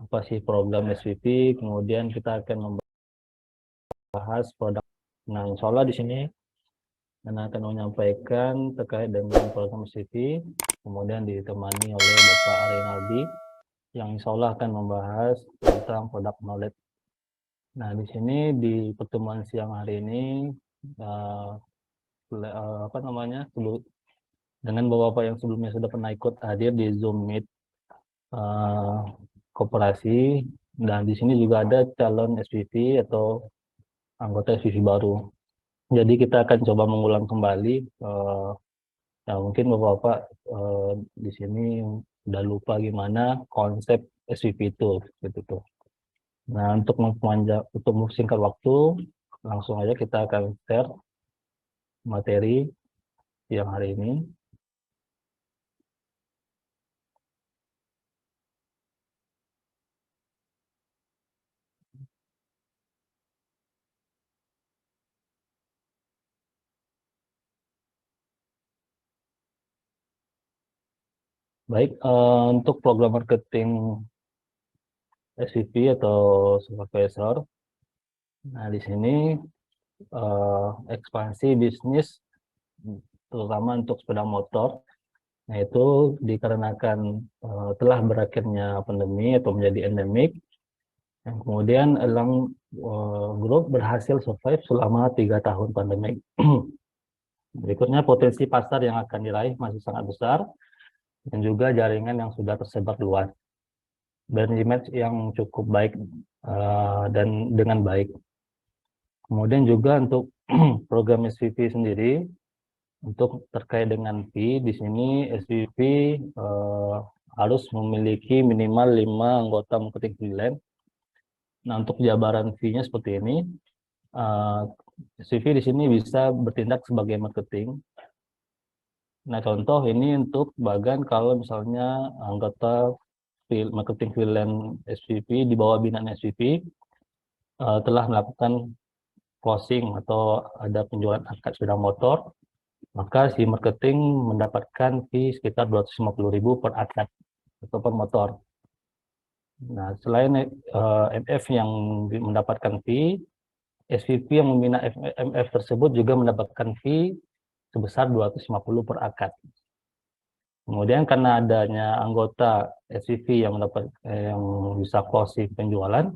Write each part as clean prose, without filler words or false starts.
apa sih program SVP, kemudian kita akan membahas produk. Nah, insya Allah di sini Anda akan menyampaikan terkait dengan program SVP, kemudian ditemani oleh Bapak Rinaldi yang insya Allah akan membahas tentang produk knowledge. Nah, di sini di pertemuan siang hari ini apa namanya, dengan Bapak-Bapak yang sebelumnya sudah pernah ikut hadir di Zoom Meet koperasi, dan di sini juga ada calon SVP atau anggota SVP baru. Jadi kita akan coba mengulang kembali. Ya mungkin Bapak-Bapak di sini udah lupa gimana konsep SVP itu, gitu tuh. Nah, untuk singkat waktu, langsung aja kita akan share materi yang hari ini. Baik, untuk program marketing SVP atau supervisor. Nah, di sini ekspansi bisnis, terutama untuk sepeda motor. Nah, itu dikarenakan telah berakhirnya pandemi atau menjadi endemik, yang kemudian Elang Group berhasil survive selama 3 tahun pandemi. Berikutnya, potensi pasar yang akan diraih masih sangat besar, dan juga jaringan yang sudah tersebar luas, dan image yang cukup baik dan dengan baik. Kemudian juga untuk program SVP sendiri, untuk terkait dengan fee, di sini SVP harus memiliki minimal 5 anggota marketing freelance. Nah, untuk jabaran fee-nya seperti ini. SVP di sini bisa bertindak sebagai marketing. Nah, contoh ini untuk bagan kalau misalnya anggota marketing freelance SVP di bawah binaan SVP telah melakukan closing atau ada penjualan akad sepeda motor, maka si marketing mendapatkan fee sekitar 250.000 per akad atau per motor. Nah, selain MF yang mendapatkan fee, SVP yang membina MF tersebut juga mendapatkan fee sebesar 250 per akad. Kemudian karena adanya anggota SVP yang bisa closing penjualan,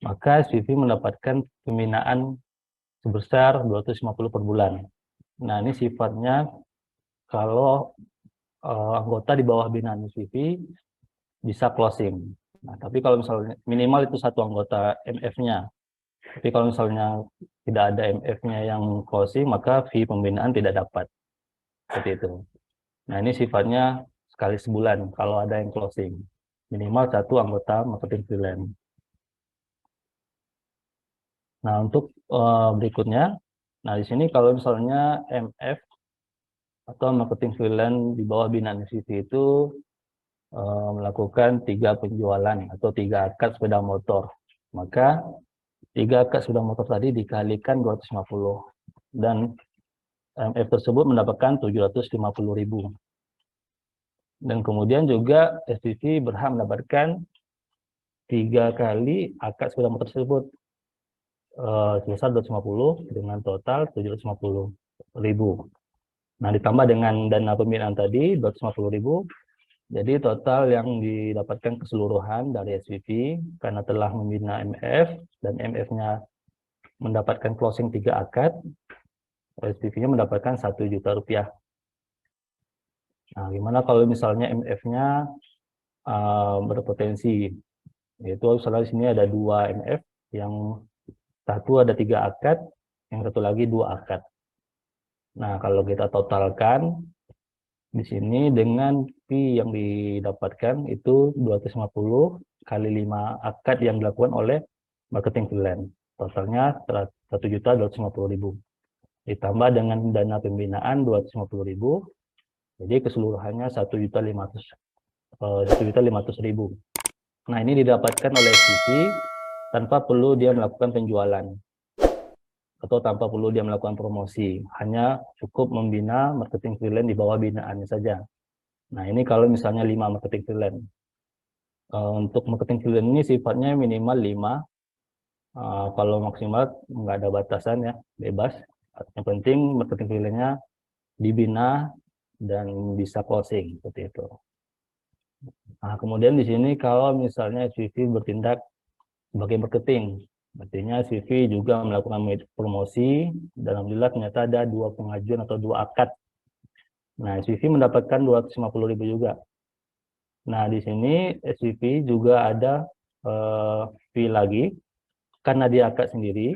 maka SVP mendapatkan pembinaan sebesar 250 per bulan. Nah, ini sifatnya kalau anggota di bawah binaan SVP bisa closing. Nah, tapi kalau misalnya minimal itu 1 anggota MF-nya. Tapi kalau misalnya tidak ada MF-nya yang closing, maka fee pembinaan tidak dapat. Seperti itu. Nah, ini sifatnya sekali sebulan kalau ada yang closing. Minimal 1 anggota marketing freelance. Nah, untuk berikutnya, nah di sini kalau misalnya MF atau marketing freelance di bawah binaan SVP itu melakukan 3 penjualan atau 3 akad sepeda motor, maka 3 akad sepeda motor tadi dikalikan 250, dan MF tersebut mendapatkan 750.000. Dan kemudian juga SVP berhak mendapatkan 3 kali akad sepeda motor tersebut sebesar 250 dengan total 750.000. Nah, ditambah dengan dana pembinaan tadi 250.000, jadi total yang didapatkan keseluruhan dari SVP karena telah membina MF dan MF-nya mendapatkan closing 3 akad, SVP-nya mendapatkan 1 juta rupiah. Nah, gimana kalau misalnya MF-nya berpotensi? Yaitu misalnya di sini ada 2 MF, yang satu ada 3 akad, yang satu lagi 2 akad. Nah, kalau kita totalkan di sini dengan fee yang didapatkan itu 250 kali 5 akad yang dilakukan oleh marketing freelance. Totalnya 1.250.000. Ditambah dengan dana pembinaan 250.000. Jadi keseluruhannya 1.500.000. Nah, ini didapatkan oleh SVP tanpa perlu dia melakukan penjualan atau tanpa perlu dia melakukan promosi, hanya cukup membina marketing freelance di bawah binaannya saja. Nah, ini kalau misalnya 5 marketing freelance. Untuk marketing freelance ini sifatnya minimal 5, kalau maksimal nggak ada batasan ya, bebas. Yang penting marketing freelance-nya dibina dan bisa closing seperti itu. Nah, kemudian di sini kalau misalnya SPV bertindak sebagai marketing, artinya SPV juga melakukan promosi, dan alhamdulillah ternyata ada 2 pengajuan atau 2 akad. Nah, SPV mendapatkan 250.000 juga. Nah, di sini SPV juga ada fee lagi, karena dia akad sendiri.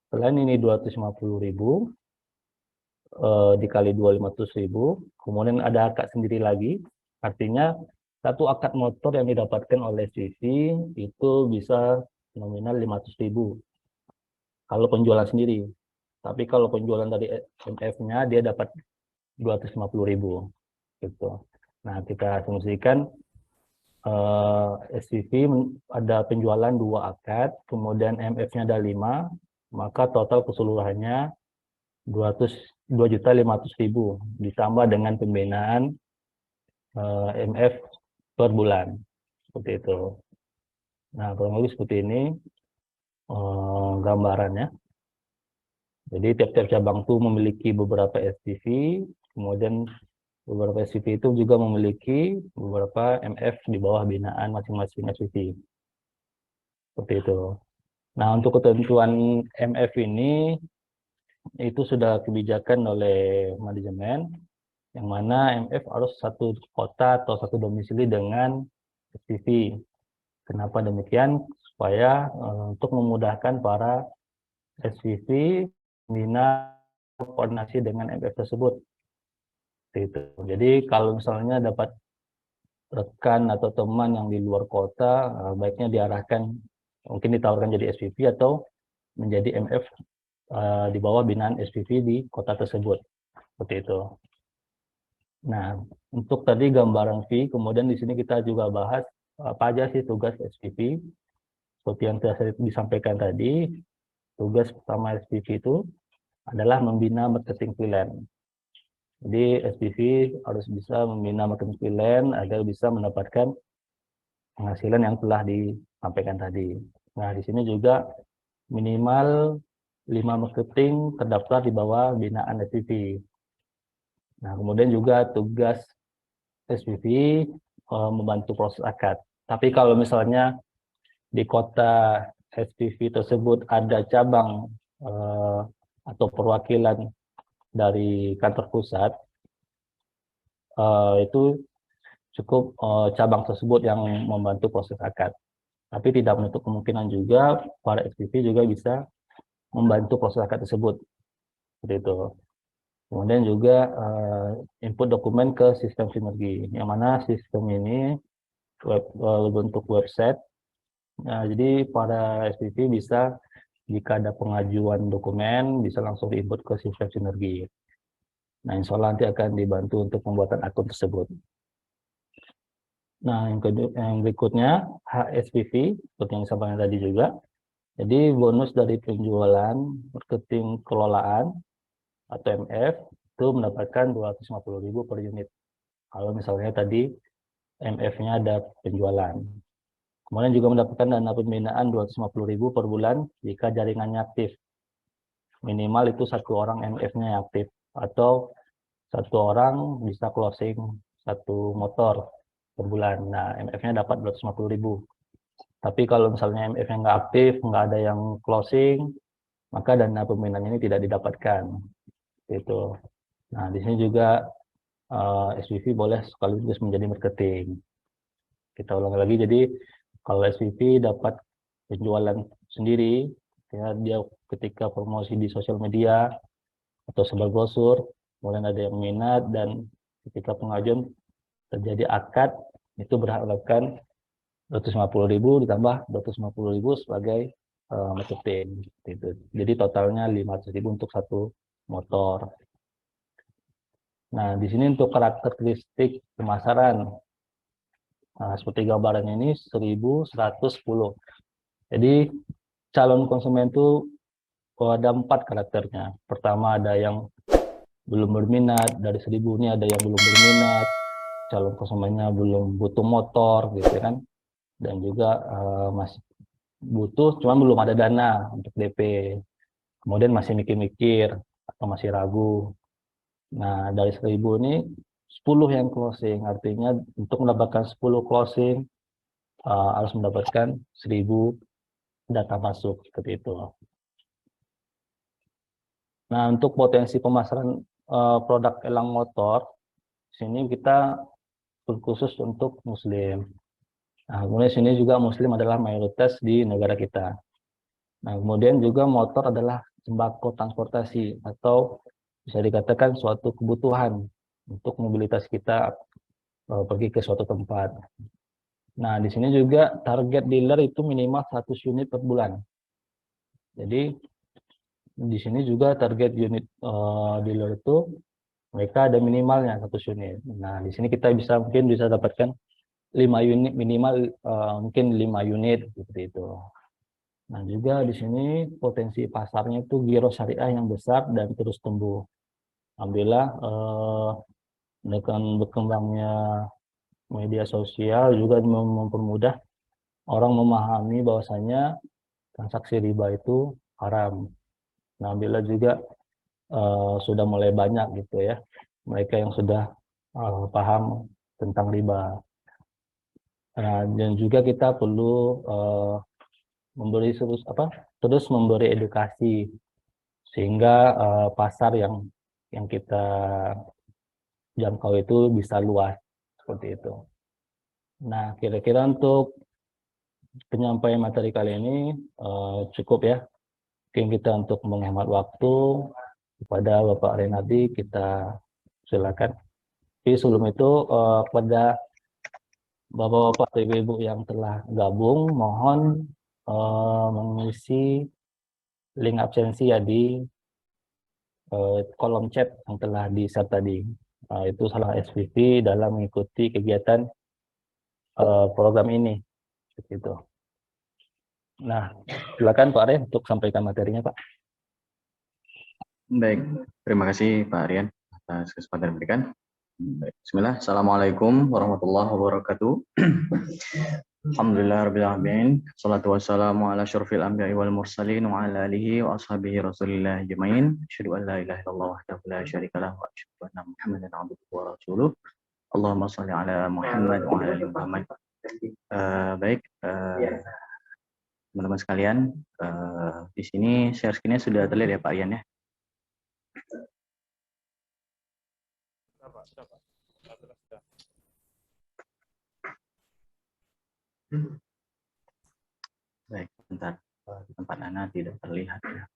Selain ini 250.000, dikali 2.500.000, kemudian ada akad sendiri lagi, artinya satu akad motor yang didapatkan oleh SPV itu bisa nominal 500.000 kalau penjualan sendiri. Tapi kalau penjualan dari MF-nya dia dapat 250.000 gitu. Nah, kita asumsikan SPV ada penjualan 2 akad, kemudian MF-nya ada 5, maka total keseluruhannya 2.500.000 ditambah dengan pembinaan MF per bulan, seperti itu. Nah, kurang lebih seperti ini gambarannya. Jadi tiap-tiap cabang itu memiliki beberapa SPV, kemudian beberapa SPV itu juga memiliki beberapa MF di bawah binaan masing-masing SPV. Seperti itu. Nah, untuk ketentuan MF ini itu sudah kebijakan oleh manajemen, yang mana MF harus satu kota atau satu domisili dengan SPV. Kenapa demikian? Supaya untuk memudahkan para SPV membina koordinasi dengan MF tersebut. Gitu. Jadi kalau misalnya dapat rekan atau teman yang di luar kota, baiknya diarahkan, mungkin ditawarkan jadi SPV atau menjadi MF di bawah binaan SPV di kota tersebut. Seperti itu. Nah, untuk tadi gambaran fee, kemudian di sini kita juga bahas apa aja sih tugas SPV. Seperti yang saya disampaikan tadi, tugas pertama SPV itu adalah membina marketing freelance. Jadi SPV harus bisa membina marketing freelance agar bisa mendapatkan penghasilan yang telah disampaikan tadi. Nah, di sini juga minimal 5 marketing terdaftar di bawah binaan SPV. Nah, kemudian juga tugas SPV membantu proses akad. Tapi kalau misalnya di kota SPV tersebut ada cabang atau perwakilan dari kantor pusat, itu cukup cabang tersebut yang membantu proses akad. Tapi tidak menutup kemungkinan juga para SPV juga bisa membantu proses akad tersebut. Seperti itu. Kemudian juga input dokumen ke sistem sinergi, yang mana sistem ini bentuk website. Nah, jadi para SPV bisa, jika ada pengajuan dokumen, bisa langsung diinput ke sistem sinergi. Nah, insya Allah nanti akan dibantu untuk pembuatan akun tersebut. Nah, yang berikutnya HSPV, seperti yang disampaikan tadi juga. Jadi bonus dari penjualan marketing kelolaan atau MF itu mendapatkan 250.000 per unit. Kalau misalnya tadi MF-nya ada penjualan. Kemudian juga mendapatkan dana pembinaan 250.000 per bulan jika jaringannya aktif. Minimal itu 1 orang MF-nya yang aktif, atau 1 orang bisa closing 1 motor per bulan. Nah, MF-nya dapat 250.000. Tapi kalau misalnya MF-nya nggak aktif, nggak ada yang closing, maka dana pembinaan ini tidak didapatkan. Gitu. Nah, di sini juga SPV boleh sekaligus menjadi marketing. Kita ulang lagi, jadi kalau SPV dapat penjualan sendiri, ya, dia ketika promosi di sosial media atau sebar brosur, kemudian ada yang minat, dan ketika pengajuan terjadi akad, itu berharapkan 250.000 ditambah 250.000 sebagai marketing. Gitu. Jadi totalnya 500.000 untuk 1 motor. Nah, di sini untuk karakteristik pemasaran. Nah, seperti gambaran ini 1110. Jadi calon konsumen itu ada 4 karakternya. Pertama ada yang belum berminat, dari 1000 ini ada yang belum berminat, calon konsumennya belum butuh motor, gitu kan. dan juga masih butuh, cuman belum ada dana untuk DP. Kemudian masih mikir-mikir atau masih ragu. Nah, dari 1.000 ini 10 yang closing, artinya untuk mendapatkan 10 closing harus mendapatkan 1.000 data masuk, seperti itu. Nah, untuk potensi pemasaran produk elang motor, sini kita khusus untuk Muslim. Nah, kemudian sini juga Muslim adalah mayoritas di negara kita. Nah, kemudian juga motor adalah sembako transportasi atau bisa dikatakan suatu kebutuhan untuk mobilitas kita pergi ke suatu tempat. Nah, di sini juga target dealer itu minimal 100 unit per bulan. Jadi di sini juga target unit dealer itu mereka ada minimalnya 100 unit. Nah, di sini kita mungkin bisa dapatkan 5 unit minimal, mungkin 5 unit seperti itu. Nah, juga di sini potensi pasarnya itu giro syariah yang besar dan terus tumbuh. Alhamdulillah dengan berkembangnya media sosial juga mempermudah orang memahami bahwasanya transaksi riba itu haram. Nah, alhamdulillah juga sudah mulai banyak gitu ya mereka yang sudah paham tentang riba. Nah, dan juga kita perlu terus memberi edukasi sehingga pasar yang kita jangkau itu bisa luas seperti itu. Nah, kira-kira untuk penyampaian materi kali ini cukup ya. Mungkin kita untuk menghemat waktu kepada Bapak Renadi kita silakan. Tapi sebelum itu kepada Bapak-bapak dan Ibu yang telah gabung mohon mengisi link absensi ya di kolom chat yang telah di-share tadi. Itu salah SPP dalam mengikuti kegiatan program ini. Gitu. Nah, silakan Pak Aryan untuk sampaikan materinya, Pak. Baik, terima kasih Pak Aryan atas kesempatan yang diberikan. Bismillah, Assalamualaikum warahmatullahi wabarakatuh. Alhamdulillah Rabbil Alamin. Salatu wassalamu ala syurfil anbiya'i wal mursalin wa ala alihi wa ashabihi rasulillah jemain. Asyhadu an la ilaha illallah wahdahu la syarika lah wa asyhadu anna Muhammadan abduhu wa rasuluh. Allahumma shalli ala Muhammad wa ala ali Muhammad. Baik, teman-teman sekalian, di sini share screen-nya sudah terlihat ya Pak Aryan ya. Baik, bentar. Tempat Anda tidak terlihat ya.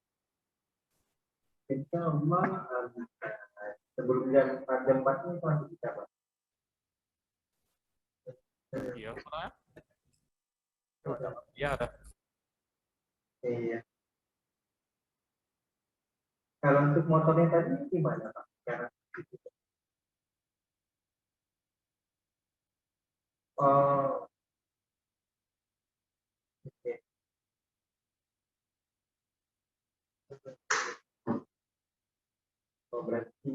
Sebelum jam 4 ini masih bisa, Pak. Iya, Pak. Iya, ada. Iya. Kalau untuk motornya tadi gimana, Pak? Oh, oke. Oh, berarti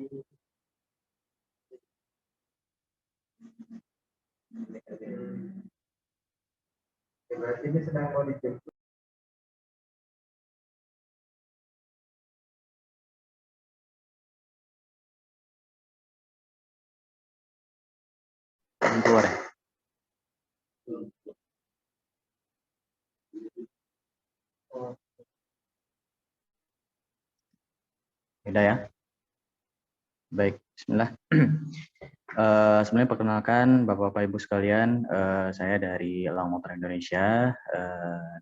ini sedang mau dijemput. Keluar ya? Oh, Beda ya? Baik, bismillah. Sebenarnya perkenalkan Bapak-Bapak Ibu sekalian, saya dari Elang Motor Indonesia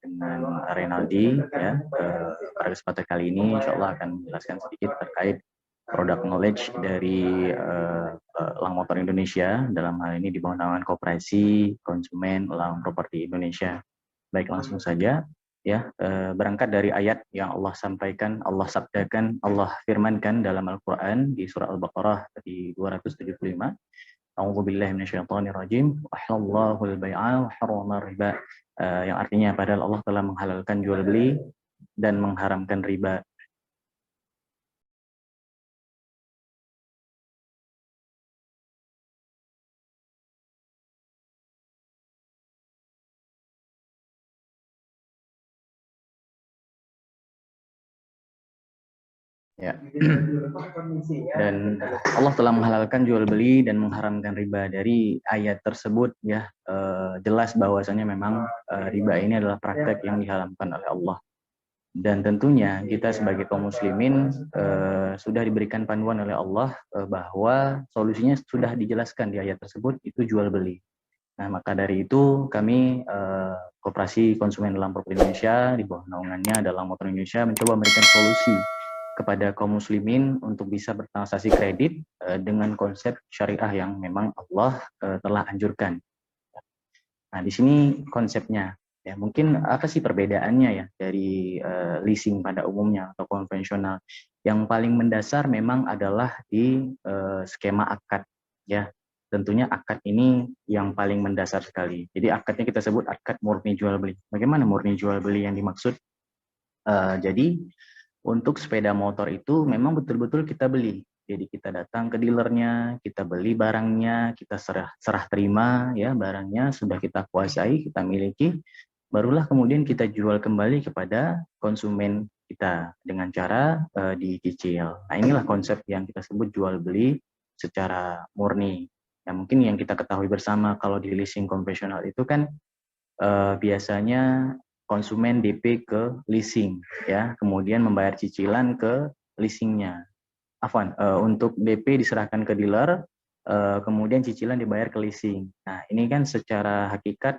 dengan Renaldi ya. Pada kesempatan kali ini insya Allah akan menjelaskan sedikit terkait produk knowledge dari Elang Motor Indonesia, dalam hal ini di bawah naungan Koperasi Konsumen Elang Properti Indonesia. Baik, langsung saja ya, berangkat dari ayat yang Allah sampaikan, Allah sabdakan, Allah firmankan dalam Al-Quran di surah Al-Baqarah di 275. A'udzubillahi minasyaitonirrajim. Wahallallahu al-bai'a wa harrama riba. Yang artinya padahal Allah telah menghalalkan jual beli dan mengharamkan riba. Ya. Jadi Pak, kondisinya Dan Allah telah menghalalkan jual beli dan mengharamkan riba. Dari ayat tersebut ya jelas bahwasanya memang riba ini adalah praktek yang diharamkan oleh Allah. Dan tentunya kita sebagai kaum muslimin sudah diberikan panduan oleh Allah bahwa solusinya sudah dijelaskan di ayat tersebut, itu jual beli. Nah, maka dari itu kami Koperasi Konsumen Dalam Properti Indonesia di bawah naungannya adalah Motor Indonesia mencoba memberikan solusi kepada kaum muslimin untuk bisa bertransaksi kredit dengan konsep syariah yang memang Allah telah anjurkan. Nah, di sini konsepnya. Ya, mungkin apa sih perbedaannya ya dari leasing pada umumnya atau konvensional? Yang paling mendasar memang adalah di skema akad ya. Tentunya akad ini yang paling mendasar sekali. Jadi akadnya kita sebut akad murni jual beli. Bagaimana murni jual beli yang dimaksud? Jadi untuk sepeda motor itu memang betul-betul kita beli. Jadi kita datang ke dealernya, kita beli barangnya, kita serah terima ya barangnya, sudah kita kuasai, kita miliki, barulah kemudian kita jual kembali kepada konsumen kita dengan cara dicicil. Nah, inilah konsep yang kita sebut jual beli secara murni. Ya, mungkin yang kita ketahui bersama kalau di leasing konvensional itu kan biasanya konsumen DP ke leasing ya, kemudian membayar cicilan ke leasingnya. Untuk DP diserahkan ke dealer, kemudian cicilan dibayar ke leasing. Nah, ini kan secara hakikat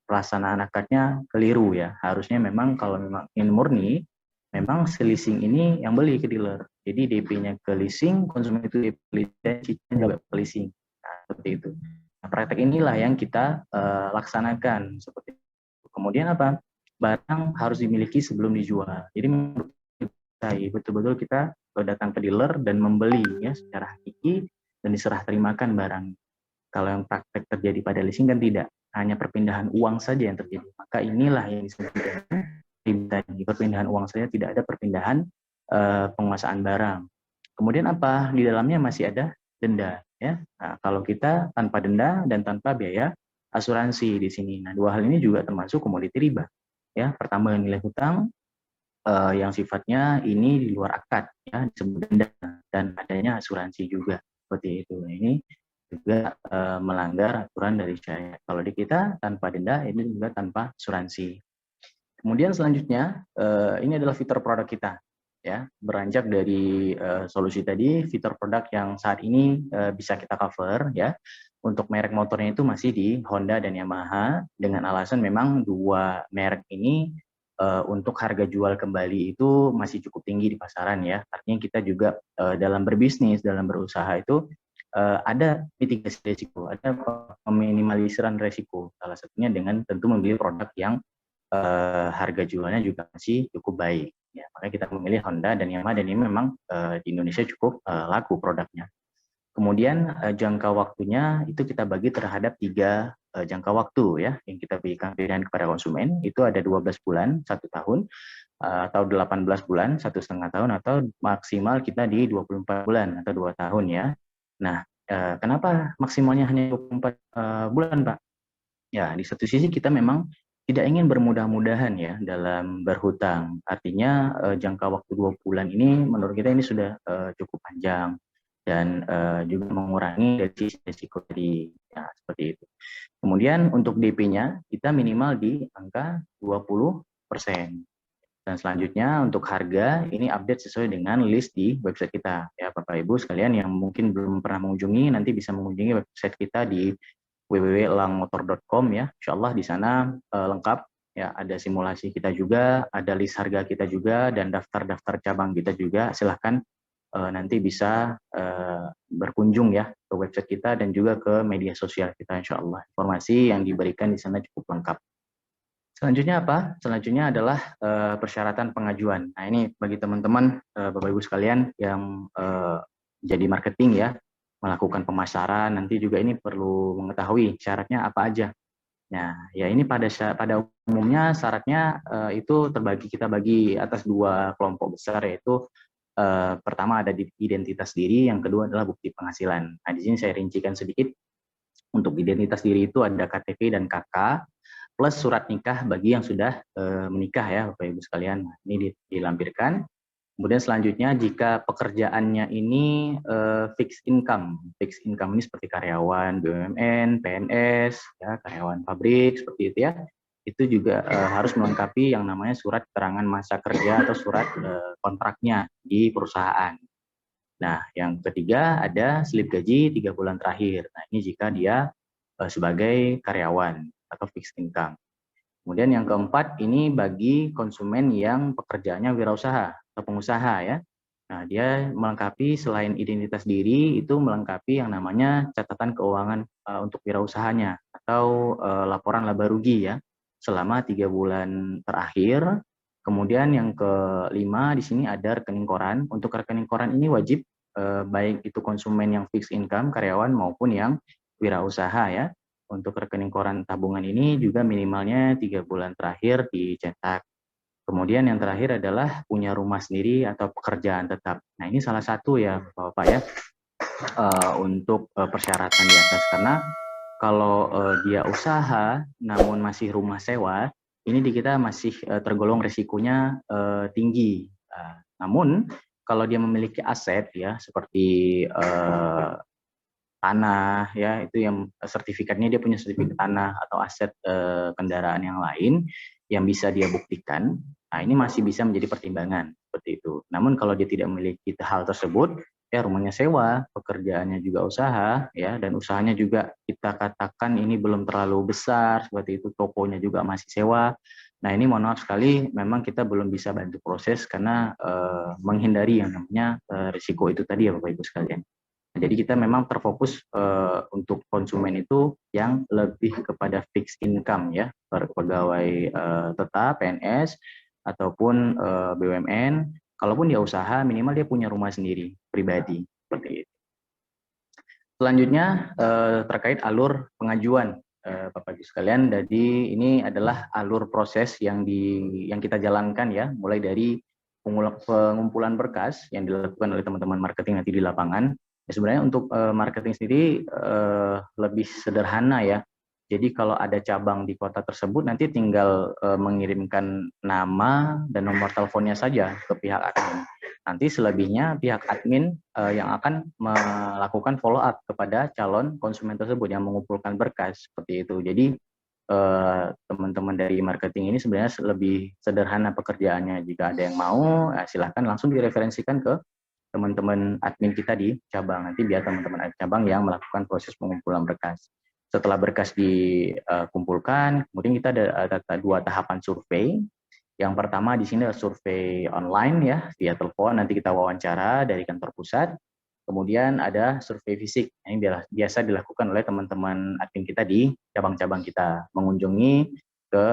pelaksanaan akadnya keliru ya. Harusnya memang kalau memang ini murni, memang si leasing ini yang beli ke dealer. Jadi DP-nya ke leasing, konsumen itu DP dan cicilan juga ke leasing. Nah, seperti itu. Nah, praktek inilah yang kita laksanakan seperti itu. Kemudian apa? Barang harus dimiliki sebelum dijual. Jadi betul-betul kita datang ke dealer dan membeli ya secara hakiki dan diserah terimakan barang. Kalau yang praktek terjadi pada leasing kan tidak, hanya perpindahan uang saja yang terjadi. Maka inilah yang disebut riba. Perpindahan uang saja, tidak ada perpindahan penguasaan barang. Kemudian apa? Di dalamnya masih ada denda ya. Nah, kalau kita tanpa denda dan tanpa biaya asuransi di sini. Nah, dua hal ini juga termasuk komoditi riba. Ya, pertama nilai hutang yang sifatnya ini di luar akad ya, disebut denda, dan adanya asuransi juga seperti itu. Nah, ini juga melanggar aturan dari syariat. Kalau di kita tanpa denda, ini juga tanpa asuransi. Kemudian selanjutnya ini adalah fitur produk kita ya, beranjak dari solusi tadi, fitur produk yang saat ini bisa kita cover ya. Untuk merek motornya itu masih di Honda dan Yamaha, dengan alasan memang dua merek ini untuk harga jual kembali itu masih cukup tinggi di pasaran ya. Artinya kita juga dalam berbisnis, dalam berusaha itu ada mitigasi risiko, ada peminimalisan risiko. Salah satunya dengan tentu membeli produk yang harga jualnya juga masih cukup baik. Ya, makanya kita memilih Honda dan Yamaha, dan ini memang di Indonesia cukup laku produknya. Kemudian jangka waktunya itu kita bagi terhadap 3 jangka waktu ya, yang kita berikan pilihan kepada konsumen. Itu ada 12 bulan, 1 tahun, atau 18 bulan, 1,5 tahun, atau maksimal kita di 24 bulan atau 2 tahun ya. Nah, kenapa maksimalnya hanya 24 bulan Pak? Ya, di satu sisi kita memang tidak ingin bermudah-mudahan ya dalam berhutang. Artinya jangka waktu 2 bulan ini menurut kita ini sudah cukup panjang, dan juga mengurangi dari risiko tadi ya, seperti itu. Kemudian untuk DP-nya kita minimal di angka 20%. Dan selanjutnya untuk harga ini update sesuai dengan list di website kita ya, Bapak Ibu sekalian yang mungkin belum pernah mengunjungi, nanti bisa mengunjungi website kita di www.elangmotor.com ya. Insyaallah di sana lengkap ya, ada simulasi kita juga, ada list harga kita juga, dan daftar-daftar cabang kita juga. Silahkan nanti bisa berkunjung ya ke website kita dan juga ke media sosial kita, insya Allah. Informasi yang diberikan di sana cukup lengkap. Selanjutnya apa? Selanjutnya adalah persyaratan pengajuan. Nah, ini bagi teman-teman Bapak Ibu sekalian yang jadi marketing ya, melakukan pemasaran, nanti juga ini perlu mengetahui syaratnya apa aja. Nah, ya ini pada umumnya syaratnya itu kita bagi atas 2 kelompok besar, yaitu pertama ada identitas diri, yang kedua adalah bukti penghasilan. Nah, di sini saya rincikan sedikit. Untuk identitas diri itu ada KTP dan KK, plus surat nikah bagi yang sudah menikah ya, Bapak Ibu sekalian. Nah, ini dilampirkan. Kemudian selanjutnya jika pekerjaannya ini fixed income ini seperti karyawan BUMN, PNS, ya, karyawan pabrik seperti itu ya, itu juga harus melengkapi yang namanya surat keterangan masa kerja atau surat kontraknya di perusahaan. Nah, yang ketiga ada slip gaji 3 bulan terakhir. Nah, ini jika dia sebagai karyawan atau fixed income. Kemudian yang keempat ini bagi konsumen yang pekerjaannya wirausaha atau pengusaha ya. Nah, dia melengkapi selain identitas diri itu melengkapi yang namanya catatan keuangan untuk wirausahanya atau laporan laba rugi ya selama 3 bulan terakhir. Kemudian yang kelima di sini ada rekening koran. Untuk rekening koran ini wajib baik itu konsumen yang fixed income karyawan maupun yang wirausaha ya. Untuk rekening koran tabungan ini juga minimalnya 3 bulan terakhir dicetak. Kemudian yang terakhir adalah punya rumah sendiri atau pekerjaan tetap. Nah, ini salah satu ya Bapak ya untuk persyaratan di atas, karena kalau dia usaha namun masih rumah sewa, ini di kita masih tergolong risikonya tinggi. Namun kalau dia memiliki aset ya seperti tanah ya, itu yang sertifikatnya dia punya sertifikat tanah atau aset kendaraan yang lain yang bisa dia buktikan. Nah, ini masih bisa menjadi pertimbangan seperti itu. Namun kalau dia tidak memiliki hal tersebut, ya rumahnya sewa, pekerjaannya juga usaha ya, dan usahanya juga kita katakan ini belum terlalu besar seperti itu, tokonya juga masih sewa. Nah, ini mohon maaf sekali memang kita belum bisa bantu proses karena menghindari yang namanya risiko itu tadi ya Bapak Ibu sekalian. Jadi kita memang terfokus untuk konsumen itu yang lebih kepada fixed income ya, pegawai tetap PNS ataupun BUMN. Kalaupun dia usaha minimal dia punya rumah sendiri pribadi seperti itu. Selanjutnya terkait alur pengajuan Bapak Ibu sekalian. Jadi ini adalah alur proses yang kita jalankan ya, mulai dari pengumpulan berkas yang dilakukan oleh teman-teman marketing nanti di lapangan. Ya, sebenarnya untuk marketing sendiri lebih sederhana ya. Jadi kalau ada cabang di kota tersebut nanti tinggal mengirimkan nama dan nomor teleponnya saja ke pihak admin. Nanti selebihnya pihak admin yang akan melakukan follow up kepada calon konsumen tersebut yang mengumpulkan berkas seperti itu. Jadi teman-teman dari marketing ini sebenarnya lebih sederhana pekerjaannya. Jika ada yang mau, silahkan langsung direferensikan ke teman-teman admin kita di cabang. Nanti biar teman-teman cabang yang melakukan proses pengumpulan berkas. Setelah berkas dikumpulkan, kemudian kita ada 2 tahapan survei. Yang pertama di sini adalah survei online ya, via telepon, nanti kita wawancara dari kantor pusat. Kemudian ada survei fisik, ini biasa dilakukan oleh teman-teman admin kita di cabang-cabang kita, mengunjungi ke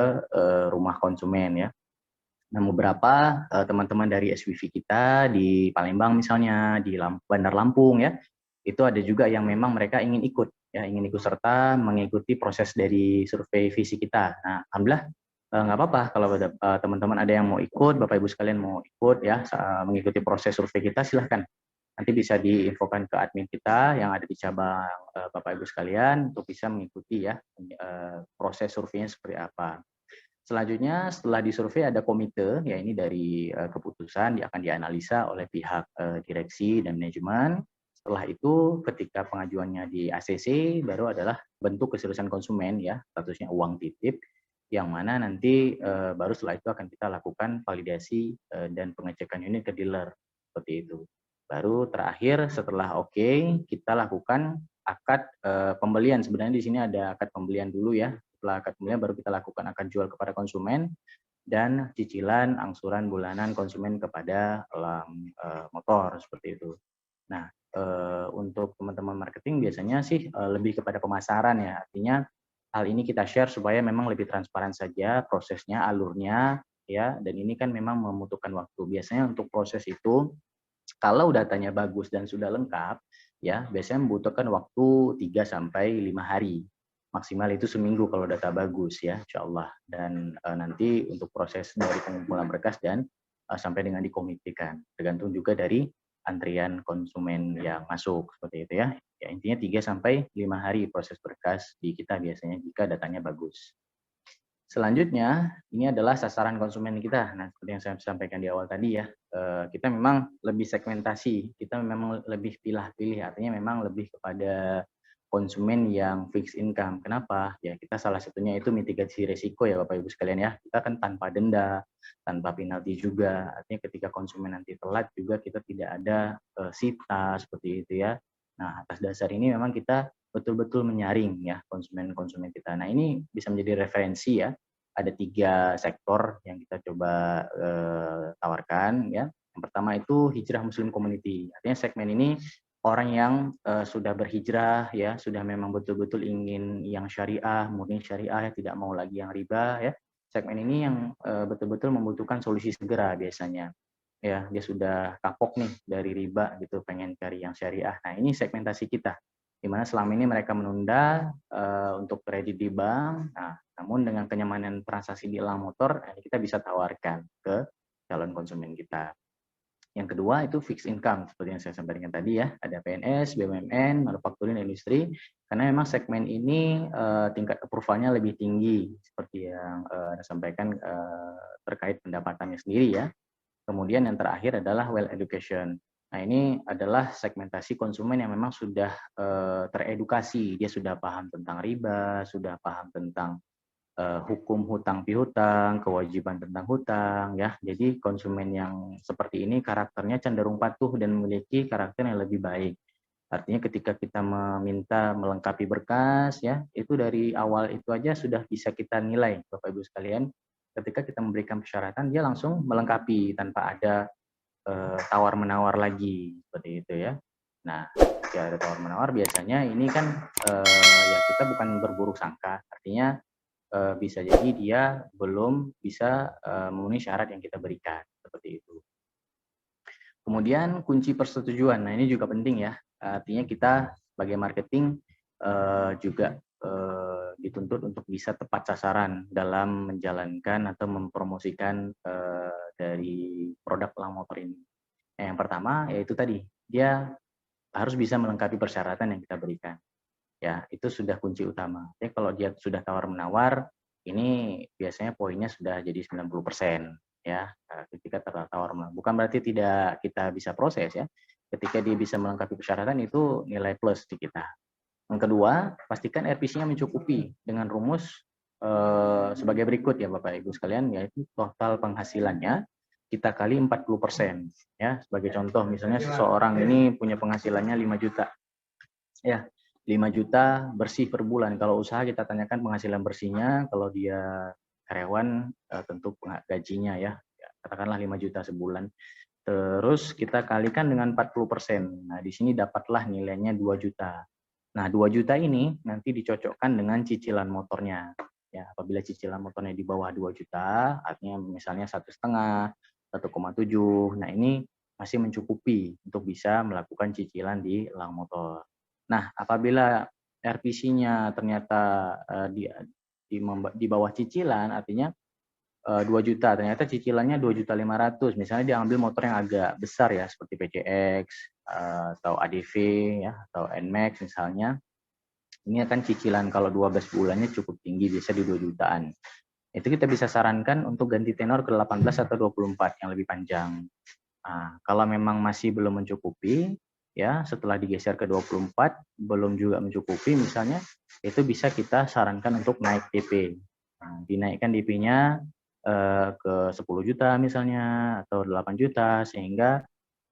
rumah konsumen ya. Nah, beberapa teman-teman dari SWV kita di Palembang misalnya, di Bandar Lampung ya, itu ada juga yang memang mereka ingin ikut serta mengikuti proses dari survei visi kita. Nah, alhamdulillah nggak apa-apa kalau teman-teman ada yang mau ikut, Bapak Ibu sekalian mau ikut ya mengikuti proses survei kita, silahkan. Nanti bisa diinfokan ke admin kita yang ada di cabang Bapak Ibu sekalian untuk bisa mengikuti ya proses surveinya seperti apa. Selanjutnya setelah disurvei ada komite, ya ini dari keputusan akan dianalisa oleh pihak direksi dan manajemen. Setelah itu ketika pengajuannya di ACC baru adalah bentuk keseriusan konsumen ya, statusnya uang titip, yang mana nanti baru setelah itu akan kita lakukan validasi dan pengecekan unit ke dealer seperti itu. Baru terakhir setelah oke, kita lakukan akad pembelian. Sebenarnya di sini ada akad pembelian dulu ya. Setelah akad pembelian baru kita lakukan akad jual kepada konsumen dan cicilan angsuran bulanan konsumen kepada motor seperti itu. Nah, untuk teman-teman marketing biasanya sih lebih kepada pemasaran ya. Artinya hal ini kita share supaya memang lebih transparan saja prosesnya, alurnya ya. Dan ini kan memang membutuhkan waktu. Biasanya untuk proses itu kalau datanya bagus dan sudah lengkap ya, biasanya membutuhkan waktu 3 sampai 5 hari. Maksimal itu seminggu kalau data bagus ya, insyaallah. Dan nanti untuk proses dari pengumpulan berkas dan sampai dengan dikomitekan. Tergantung juga dari antrian konsumen yang masuk seperti itu ya. Ya intinya 3 sampai 5 hari proses berkas di kita biasanya jika datanya bagus. Selanjutnya, ini adalah sasaran konsumen kita. Nah, seperti yang saya sampaikan di awal tadi ya, kita memang lebih segmentasi, kita memang lebih pilih-pilih, artinya memang lebih kepada konsumen yang fixed income. Kenapa? Ya, kita salah satunya itu mitigasi risiko ya Bapak Ibu sekalian ya. Kita kan tanpa denda, tanpa penalti juga. Artinya ketika konsumen nanti telat juga kita tidak ada sita seperti itu ya. Nah, atas dasar ini memang kita betul-betul menyaring ya konsumen-konsumen kita. Nah, ini bisa menjadi referensi ya. Ada 3 sektor yang kita coba tawarkan ya. Yang pertama itu hijrah muslim community. Artinya segmen ini orang yang sudah berhijrah ya, sudah memang betul-betul ingin yang syariah, murni syariah, ya, tidak mau lagi yang riba ya. Segmen ini yang betul-betul membutuhkan solusi segera biasanya. Ya, dia sudah kapok nih dari riba gitu, pengen cari yang syariah. Nah, ini segmentasi kita. Di mana selama ini mereka menunda untuk kredit di bank. Nah, namun dengan kenyamanan transaksi di elang motor, ini kita bisa tawarkan ke calon konsumen kita. Yang kedua itu fixed income, seperti yang saya sampaikan tadi ya, ada PNS, BUMN, manufakturing, industri, karena memang segmen ini tingkat approval-nya lebih tinggi, seperti yang saya sampaikan terkait pendapatannya sendiri ya. Kemudian yang terakhir adalah well education. Nah, ini adalah segmentasi konsumen yang memang sudah teredukasi, dia sudah paham tentang riba, sudah paham tentang hukum hutang piutang, kewajiban tentang hutang ya. Jadi konsumen yang seperti ini karakternya cenderung patuh dan memiliki karakter yang lebih baik. Artinya ketika kita meminta melengkapi berkas ya, itu dari awal itu aja sudah bisa kita nilai Bapak Ibu sekalian. Ketika kita memberikan persyaratan dia langsung melengkapi tanpa ada tawar-menawar lagi seperti itu ya. Nah, jika ada tawar-menawar biasanya ini kan ya kita bukan berburuk sangka. Artinya bisa jadi dia belum bisa memenuhi syarat yang kita berikan seperti itu. Kemudian kunci persetujuan. Nah, ini juga penting ya. Artinya kita sebagai marketing juga dituntut untuk bisa tepat sasaran dalam menjalankan atau mempromosikan dari produk elang motor ini. Yang pertama yaitu tadi, dia harus bisa melengkapi persyaratan yang kita berikan. Ya, itu sudah kunci utama. Jadi kalau dia sudah tawar-menawar, ini biasanya poinnya sudah jadi 90% ya, ketika tawar-menawar. Bukan berarti tidak kita bisa proses ya. Ketika dia bisa melengkapi persyaratan itu nilai plus di kita. Yang kedua, pastikan RPC-nya mencukupi dengan rumus sebagai berikut ya Bapak Ibu sekalian, yaitu total penghasilannya kita kali 40%. Ya, sebagai contoh misalnya seseorang ini punya penghasilannya 5 juta. Ya, 5 juta bersih per bulan. Kalau usaha kita tanyakan penghasilan bersihnya, kalau dia karyawan tentu gajinya ya, katakanlah 5 juta sebulan. Terus kita kalikan dengan 40%. Nah, di sini dapatlah nilainya 2 juta. Nah, 2 juta ini nanti dicocokkan dengan cicilan motornya. Ya, apabila cicilan motornya di bawah 2 juta, artinya misalnya 1,5, 1,7. Nah, ini masih mencukupi untuk bisa melakukan cicilan di elang motor. Nah, apabila RPC-nya ternyata di bawah cicilan, artinya 2 juta, ternyata cicilannya 2.500.000. Misalnya dia ambil motor yang agak besar ya, seperti PCX atau ADV ya, atau NMAX misalnya. Ini akan cicilan kalau 12 bulannya cukup tinggi, biasa di 2 jutaan. Itu kita bisa sarankan untuk ganti tenor ke 18 atau 24 yang lebih panjang. Nah, kalau memang masih belum mencukupi, ya setelah digeser ke 24 belum juga mencukupi misalnya, itu bisa kita sarankan untuk naik DP. Nah, dinaikkan DP-nya ke 10 juta misalnya atau 8 juta sehingga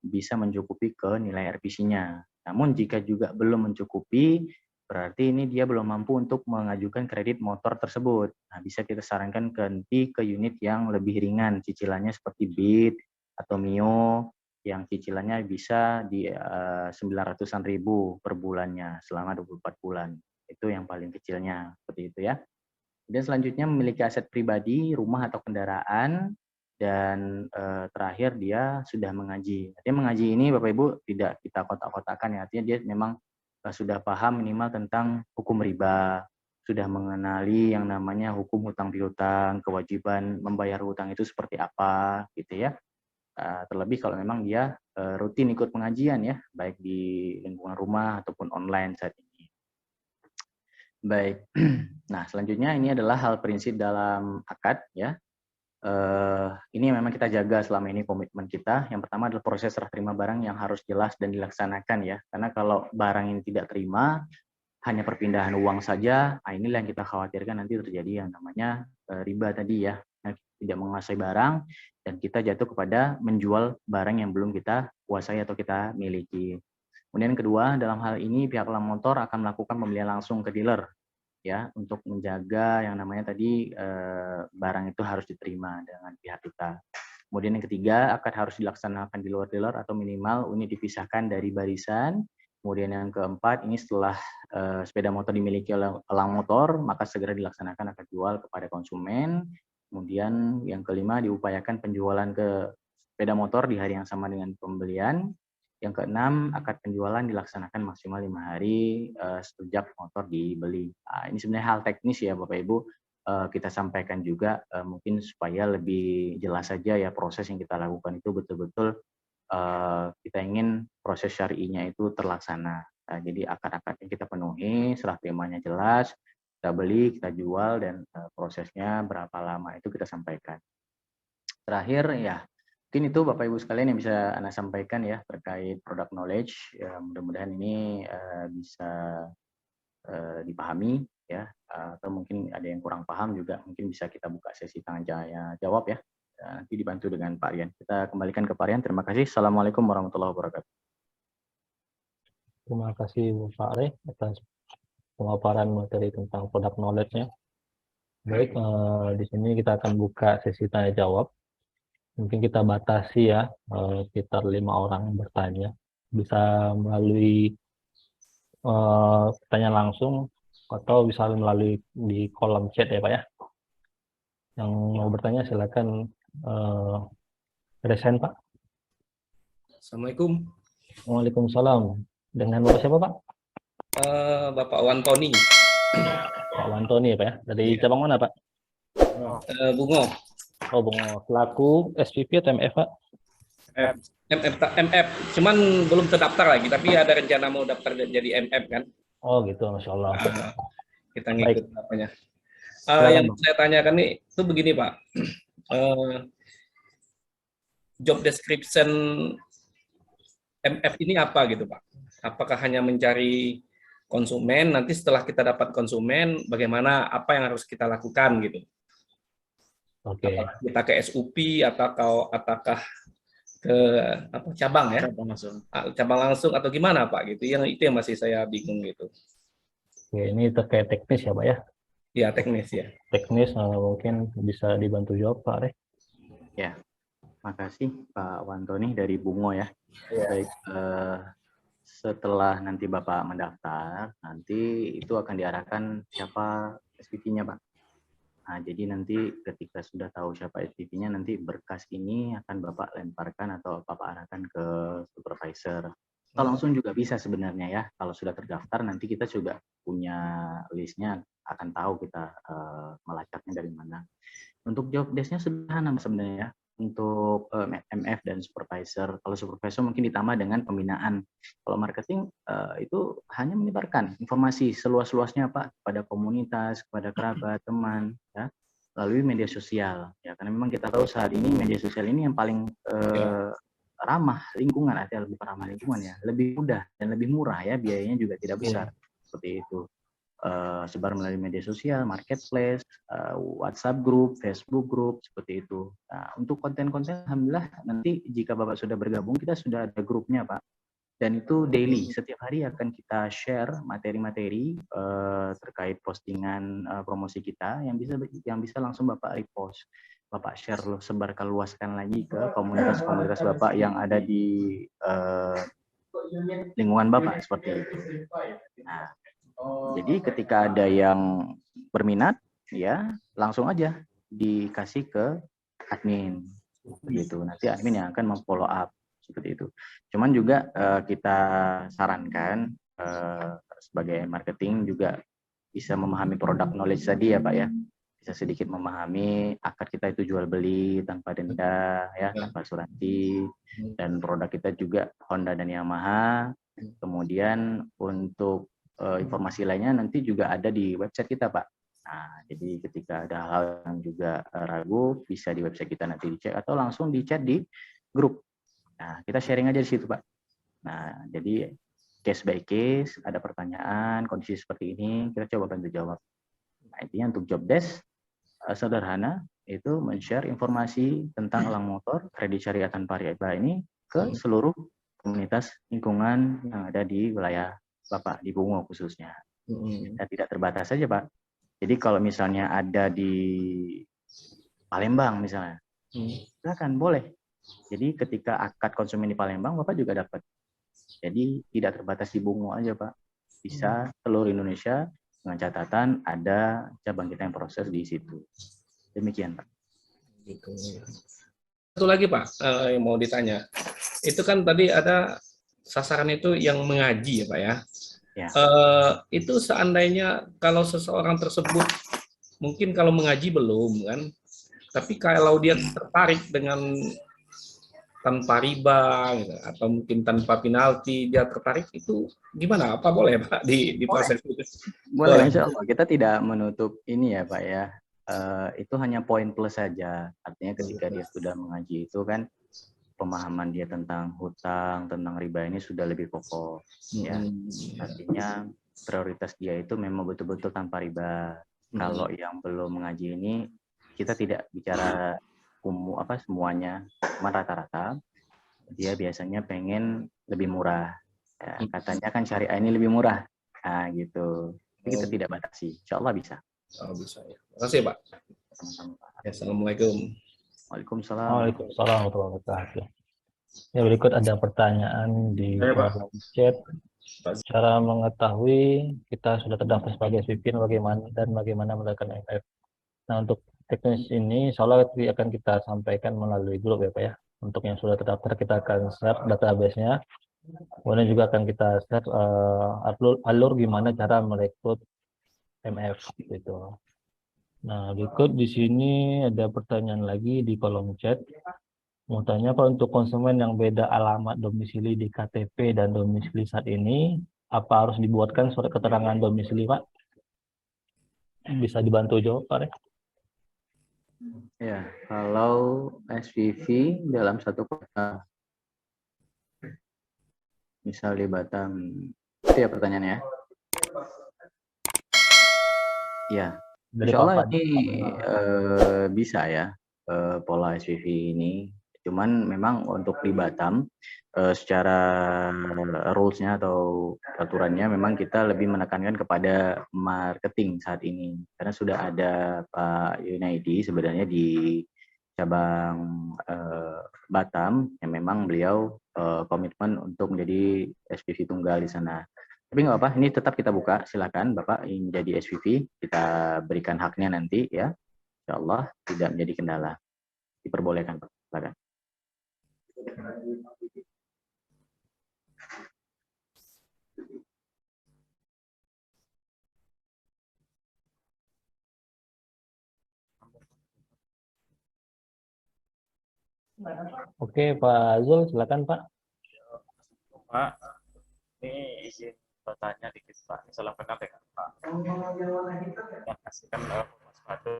bisa mencukupi ke nilai RPC-nya. Namun jika juga belum mencukupi, berarti ini dia belum mampu untuk mengajukan kredit motor tersebut. Nah, bisa kita sarankan ganti ke unit yang lebih ringan, cicilannya seperti Beat atau Mio, yang cicilannya bisa di 900-an ribu per bulannya selama 24 bulan. Itu yang paling kecilnya, seperti itu ya. Dan selanjutnya memiliki aset pribadi, rumah atau kendaraan, dan terakhir dia sudah mengaji. Artinya mengaji ini Bapak Ibu tidak kita kotak-kotakan ya, artinya dia memang sudah paham minimal tentang hukum riba, sudah mengenali yang namanya hukum hutang piutang, kewajiban membayar hutang itu seperti apa gitu ya. Terlebih kalau memang dia rutin ikut pengajian ya, baik di lingkungan rumah ataupun online saat ini. Baik. Nah, selanjutnya ini adalah hal prinsip dalam akad ya. Ini memang kita jaga selama ini komitmen kita. Yang pertama adalah proses serah terima barang yang harus jelas dan dilaksanakan ya. Karena kalau barang ini tidak terima, hanya perpindahan uang saja, nah inilah yang kita khawatirkan nanti terjadi yang namanya riba tadi ya. Tidak menguasai barang dan kita jatuh kepada menjual barang yang belum kita kuasai atau kita miliki. Kemudian kedua, dalam hal ini pihak Elang Motor akan melakukan pembelian langsung ke dealer ya untuk menjaga yang namanya tadi barang itu harus diterima dengan pihak kita. Kemudian yang ketiga, akad harus dilaksanakan di luar dealer atau minimal unit dipisahkan dari barisan. Kemudian yang keempat, ini setelah sepeda motor dimiliki oleh Elang Motor, maka segera dilaksanakan akad jual kepada konsumen. Kemudian yang kelima, diupayakan penjualan ke sepeda motor di hari yang sama dengan pembelian. Yang keenam, akad penjualan dilaksanakan maksimal 5 hari sejak motor dibeli. Nah, ini sebenarnya hal teknis ya Bapak Ibu, kita sampaikan juga mungkin supaya lebih jelas saja ya proses yang kita lakukan itu betul-betul kita ingin proses syar'inya itu terlaksana. Nah, jadi akad-akad yang kita penuhi, serah terimanya jelas, kita beli, kita jual, dan prosesnya berapa lama itu kita sampaikan. Terakhir ya, mungkin itu Bapak Ibu sekalian yang bisa Anda sampaikan ya terkait product knowledge. Ya, mudah-mudahan ini bisa dipahami ya, atau mungkin ada yang kurang paham juga mungkin bisa kita buka sesi tanya jawab ya. Nanti dibantu dengan Pak Rian. Kita kembalikan ke Pak Rian. Terima kasih. Assalamualaikum warahmatullahi wabarakatuh. Terima kasih Pak Re atas pemaparan materi tentang product knowledge-nya. Baik, di sini kita akan buka sesi tanya jawab. Mungkin kita batasi ya, sekitar 5 orang yang bertanya. Bisa melalui pertanyaan langsung atau bisa melalui di kolom chat ya Pak ya. Yang mau bertanya silakan resen Pak. Assalamualaikum. Waalaikumsalam. Dengan Bapak siapa Pak? Bapak Wantoni. Pak Wantoni ya Pak ya. Dari cabang mana Pak? Bungo. Oh Bungo. Selaku SPV atau MF Pak? MF. Cuman belum terdaftar lagi, tapi ada rencana mau daftar jadi MF kan. Oh gitu, Masya Allah. Kita ngikut apanya. Silakan, Yang Bang. saya tanyakan nih, itu begini Pak. Job description MF ini apa gitu Pak? Apakah hanya mencari konsumen, nanti setelah kita dapat konsumen, bagaimana, apa yang harus kita lakukan gitu? Oke. Apakah kita ke SUP, apakah ke cabang ya? Cabang langsung atau gimana Pak gitu? Itu yang masih saya bingung gitu. Oke, ini terkait teknis ya Pak ya? Ya, teknis ya. Teknis mungkin bisa dibantu jawab Pak Re. Ya, makasih Pak Wantoni dari Bungo ya. Baik, setelah nanti Bapak mendaftar, nanti itu akan diarahkan siapa SPV-nya Pak. Nah, jadi nanti ketika sudah tahu siapa SPV-nya, nanti berkas ini akan Bapak lemparkan atau Bapak arahkan ke supervisor. Atau langsung juga bisa sebenarnya ya. Kalau sudah terdaftar, nanti kita juga punya listnya, akan tahu kita melacaknya dari mana. Untuk job desk-nya sederhana sebenarnya. Untuk MF dan supervisor, kalau supervisor mungkin ditambah dengan pembinaan. Kalau marketing itu hanya menyebarkan informasi seluas-luasnya Pak kepada komunitas, kepada kerabat, teman, ya, melalui media sosial. Ya, karena memang kita tahu saat ini media sosial ini yang paling ramah lingkungan, artinya bukan ramah lingkungan ya, lebih mudah dan lebih murah ya, biayanya juga tidak besar seperti itu. Sebar melalui media sosial, marketplace, WhatsApp group, Facebook group, seperti itu. Nah, untuk konten-konten, alhamdulillah nanti jika Bapak sudah bergabung, kita sudah ada grupnya Pak. Dan itu daily, setiap hari akan kita share materi-materi terkait postingan promosi kita yang bisa langsung Bapak repost. Bapak share, sebarkan luaskan lagi ke komunitas-komunitas Bapak yang ada di lingkungan Bapak, seperti itu. Nah, jadi ketika ada yang berminat, ya langsung aja dikasih ke admin, begitu. Nanti admin yang akan memfollow up seperti itu. Cuman juga kita sarankan sebagai marketing juga bisa memahami product knowledge tadi ya Pak ya. Bisa sedikit memahami akad kita itu jual beli tanpa denda ya, tanpa asuransi, dan produk kita juga Honda dan Yamaha. Kemudian untuk informasi lainnya nanti juga ada di website kita, Pak. Nah, jadi ketika ada hal yang juga ragu, bisa di website kita nanti dicek atau langsung di chat di grup. Nah, kita sharing aja di situ, Pak. Nah, jadi case by case, ada pertanyaan, kondisi seperti ini, kita coba bantu jawab. Nah, intinya untuk job desk, sederhana, itu men-share informasi tentang elang motor, kredit syariah tanpa riba ini ke seluruh komunitas lingkungan yang ada di wilayah Bapak, di Bungo khususnya. Dan tidak terbatas saja, Pak. Jadi kalau misalnya ada di Palembang misalnya, silakan, boleh. Jadi ketika akad konsumen di Palembang, Bapak juga dapat. Jadi tidak terbatas di Bungo aja, Pak. Bisa seluruh Indonesia dengan catatan ada cabang kita yang proses di situ. Demikian, Pak. Gitu. Satu lagi, Pak, yang mau ditanya. Itu kan tadi ada sasaran itu yang mengaji ya, Pak ya. Ya. Itu seandainya kalau seseorang tersebut mungkin kalau mengaji belum kan, tapi kalau dia tertarik dengan tanpa riba gitu, atau mungkin tanpa penalti dia tertarik, itu gimana? Apa boleh, Pak, di proses itu? Boleh, insya Allah. Kita tidak menutup ini ya, Pak ya. Itu hanya poin plus saja. Artinya ketika dia sudah mengaji itu kan pemahaman dia tentang hutang, tentang riba ini sudah lebih kokoh. Ya. Artinya prioritas dia itu memang betul-betul tanpa riba. Kalau yang belum mengaji ini, kita tidak bicara semuanya, cuma rata-rata dia biasanya pengen lebih murah. Ya, katanya kan syariah ini lebih murah. Nah, gitu. Jadi kita tidak batasi. Insya Allah bisa. Oh, bisa ya. Terima kasih, Pak. Sama-sama, Pak. Ya, assalamualaikum. Waalaikumsalam. Waalaikumsalam warahmatullahi wabarakatuh. Ya, berikut ada pertanyaan di kolom chat. Cara mengetahui kita sudah terdaftar sebagai SPP bagaimana melakukan MF. Nah, untuk teknis ini insya Allah akan kita sampaikan melalui grup ya, Pak ya. Untuk yang sudah terdaftar kita akan share database-nya. Kemudian juga akan kita share alur gimana cara merekrut MF gitu. Nah, berikut di sini ada pertanyaan lagi di kolom chat. Mau tanya Pak, untuk konsumen yang beda alamat domisili di KTP dan domisili saat ini, apa harus dibuatkan surat keterangan domisili, Pak? Bisa dibantu jawab, Pak? Ya, kalau SPV dalam satu kota, misal di Batam, itu ya pertanyaannya. Ya, insya Allah ini bisa ya pola SPV ini. Cuman memang untuk di Batam secara rules-nya atau aturannya memang kita lebih menekankan kepada marketing saat ini. Karena sudah ada Pak Yunaidi sebenarnya di cabang Batam yang memang beliau komitmen untuk menjadi SPV tunggal di sana. Tapi nggak apa, ini tetap kita buka. Silakan Bapak ingin jadi SPV, kita berikan haknya nanti ya. Insya Allah tidak menjadi kendala. Diperbolehkan, Pak. Silakan. Oke, Pak Zul, silakan Pak. Pak, ini izin bertanya dikit Pak. Salam kenal dengan Pak. Terima kasih kan Mas Fadul.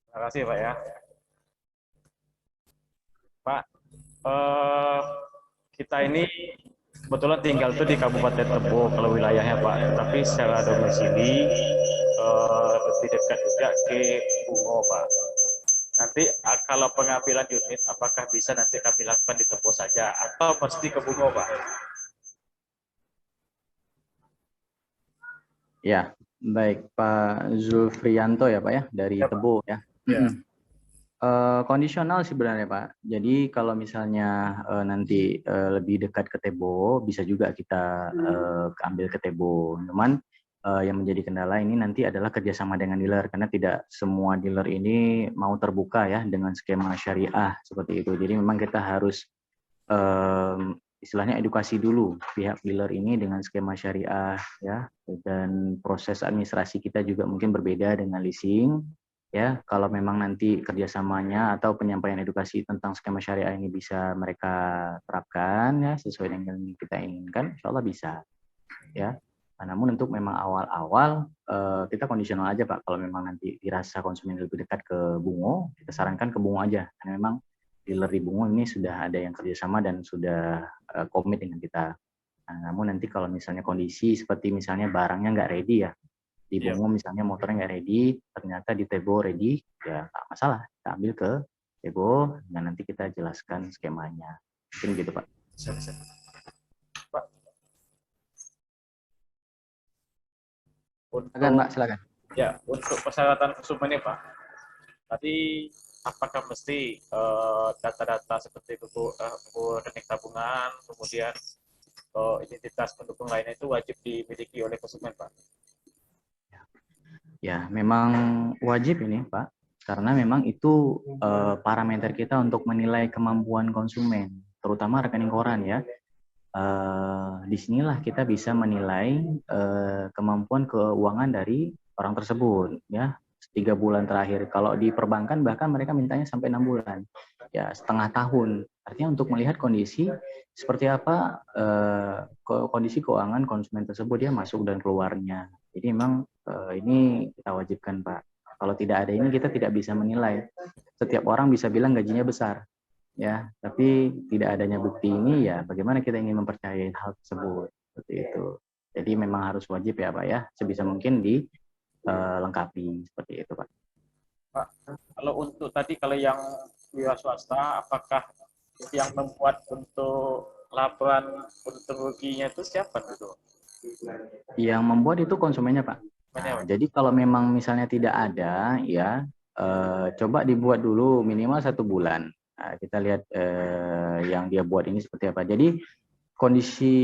Terima kasih Pak ya. Pak, kita ini kebetulan tinggal tuh di Kabupaten Tebo kalau wilayahnya Pak. Tapi secara domisili lebih dekat juga ke Bungo Pak. Nanti kalau pengambilan unit, apakah bisa nanti kami lakukan di Tebo saja atau mesti ke Bungo Pak? Ya, baik Pak Zulfrianto ya Pak ya, dari Ya, Tebo ya. Ya. Kondisional sebenarnya Pak. Jadi kalau misalnya nanti lebih dekat ke Tebo, bisa juga kita ambil ke Tebo. Cuman yang menjadi kendala ini nanti adalah kerjasama dengan dealer, karena tidak semua dealer ini mau terbuka ya dengan skema syariah seperti itu. Jadi memang kita harus istilahnya edukasi dulu pihak dealer ini dengan skema syariah ya, dan proses administrasi kita juga mungkin berbeda dengan leasing ya. Kalau memang nanti kerjasamanya atau penyampaian edukasi tentang skema syariah ini bisa mereka terapkan ya sesuai dengan yang kita inginkan, insya Allah bisa ya. Namun untuk memang awal-awal kita kondisional aja Pak. Kalau memang nanti dirasa konsumen lebih dekat ke Bungo, kita sarankan ke Bungo aja. Karena memang dealer di Bungo ini sudah ada yang kerjasama dan sudah komit dengan kita. Namun nanti kalau misalnya kondisi seperti misalnya barangnya nggak ready ya, di Bungo misalnya motornya nggak ready, ternyata di Tebo ready, ya nggak masalah, kita ambil ke Tebo dan nanti kita jelaskan skemanya. Mungkin gitu Pak. Pak, untuk, Silakan Pak, silakan. ya, untuk persyaratan konsumennya Pak, tadi apakah mesti data-data seperti buku rekening tabungan, kemudian identitas pendukung lainnya itu wajib dimiliki oleh konsumen Pak? Ya, memang wajib ini Pak, karena memang itu parameter kita untuk menilai kemampuan konsumen, terutama rekening koran ya. Disinilah kita bisa menilai kemampuan keuangan dari orang tersebut ya. 3 bulan terakhir, kalau di perbankan bahkan mereka mintanya sampai 6 bulan ya, setengah tahun. Artinya untuk melihat kondisi seperti apa kondisi keuangan konsumen tersebut, dia masuk dan keluarnya. Jadi memang ini kita wajibkan Pak. Kalau tidak ada ini kita tidak bisa menilai. Setiap orang bisa bilang gajinya besar ya, tapi tidak adanya bukti ini ya bagaimana kita ingin mempercayai hal tersebut, seperti itu. Jadi memang harus wajib ya Pak ya, sebisa mungkin dilengkapi seperti itu Pak. Pak, kalau untuk tadi kalau yang wira swasta, apakah yang membuat untuk laporan untung ruginya itu siapa itu? Yang membuat itu konsumennya Pak. Jadi kalau memang misalnya tidak ada ya, coba dibuat dulu minimal 1 bulan. Kita lihat yang dia buat ini seperti apa. Jadi kondisi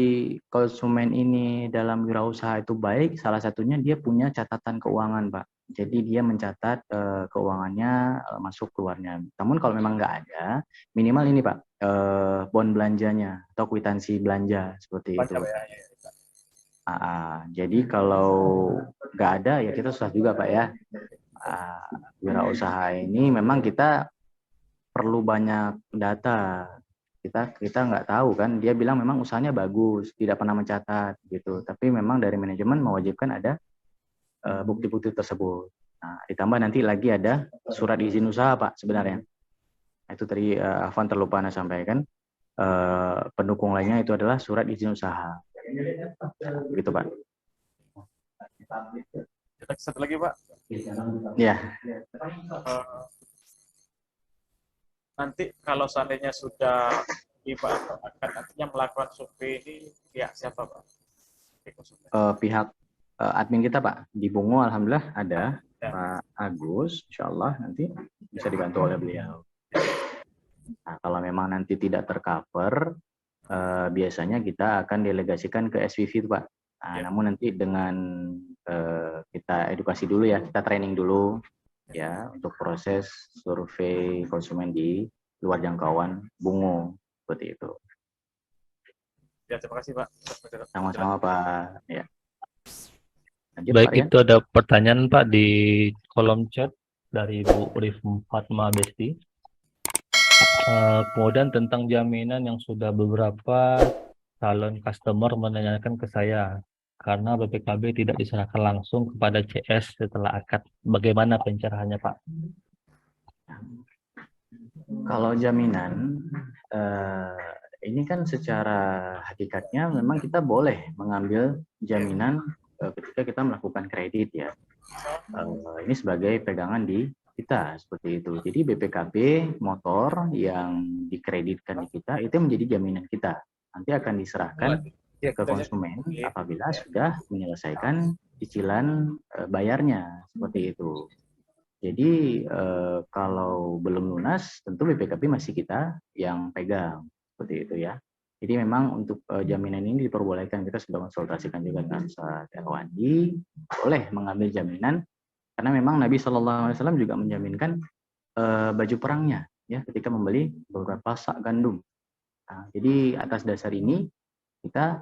konsumen ini dalam wirausaha itu baik, salah satunya dia punya catatan keuangan Pak. Jadi dia mencatat keuangannya masuk keluarnya. Namun kalau memang nggak ada, minimal ini Pak, bon belanjanya atau kwitansi belanja seperti itu. Jadi kalau nggak ada ya kita susah juga Pak ya. Wirausaha ini memang kita perlu banyak data. Kita nggak tahu kan, dia bilang memang usahanya bagus, tidak pernah mencatat gitu. Tapi memang dari manajemen mewajibkan ada bukti-bukti tersebut. Nah, ditambah nanti lagi ada surat izin usaha Pak sebenarnya. Itu tadi Afwan terlupa Anda sampaikan. Pendukung lainnya itu adalah surat izin usaha. Gitu Pak. Satu lagi Pak. Ya. Nanti kalau seandainya sudah akan nantinya melakukan survei ini pihak siapa Pak? Pihak admin kita Pak di Bungo alhamdulillah ada Pak Agus, insya Allah nanti bisa dibantu oleh beliau. Nah, kalau memang nanti tidak tercover, biasanya kita akan delegasikan ke SVV Pak. Namun nanti dengan kita edukasi dulu ya, kita training dulu ya untuk proses survei konsumen di luar jangkauan Bungo seperti itu. Ya, terima kasih Pak. Sama-sama Pak. Ya. Lanjut, Baik, Pak, itu ada pertanyaan Pak di kolom chat dari Bu Rif Fatma Besti. Kemudian tentang jaminan yang sudah beberapa calon customer menanyakan ke saya, karena BPKB tidak diserahkan langsung kepada CS setelah akad. Bagaimana pencerahannya Pak? Kalau jaminan, ini kan secara hakikatnya memang kita boleh mengambil jaminan ketika kita melakukan kredit ya. Ini sebagai pegangan di kita seperti itu. Jadi BPKB motor yang dikreditkan di kita itu menjadi jaminan kita. Nanti akan diserahkan ke konsumen apabila sudah menyelesaikan cicilan bayarnya seperti itu. Jadi kalau belum lunas tentu BPKB masih kita yang pegang seperti itu ya. Jadi memang untuk jaminan ini diperbolehkan, kita sudah konsultasikan juga dengan Ustaz Erwandi, boleh mengambil jaminan karena memang Nabi SAW juga menjaminkan baju perangnya ya ketika membeli beberapa sak gandum. Nah, jadi atas dasar ini kita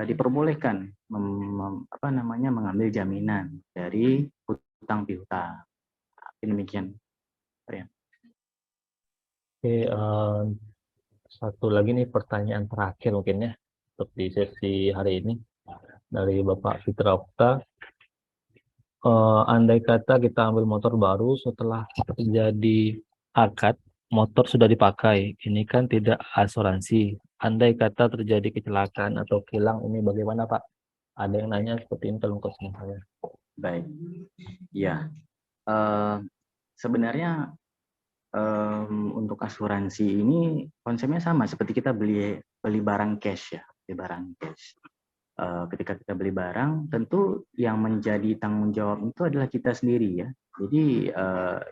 diperbolehkan mengambil jaminan dari hutang piutang. Demikian. Ya. Oke, satu lagi nih pertanyaan terakhir mungkin ya untuk di sesi hari ini. dari Bapak Fitra Okta. Andai kata kita ambil motor baru setelah terjadi akad, motor sudah dipakai, ini kan tidak asuransi. Andai kata terjadi kecelakaan atau kilang, ini bagaimana Pak? Ada yang nanya seperti ini, tolong kosen saya. Baik, ya. Sebenarnya untuk asuransi ini konsepnya sama seperti kita beli barang cash ya, beli barang cash. Ketika kita beli barang, tentu yang menjadi tanggung jawab itu adalah kita sendiri ya. Jadi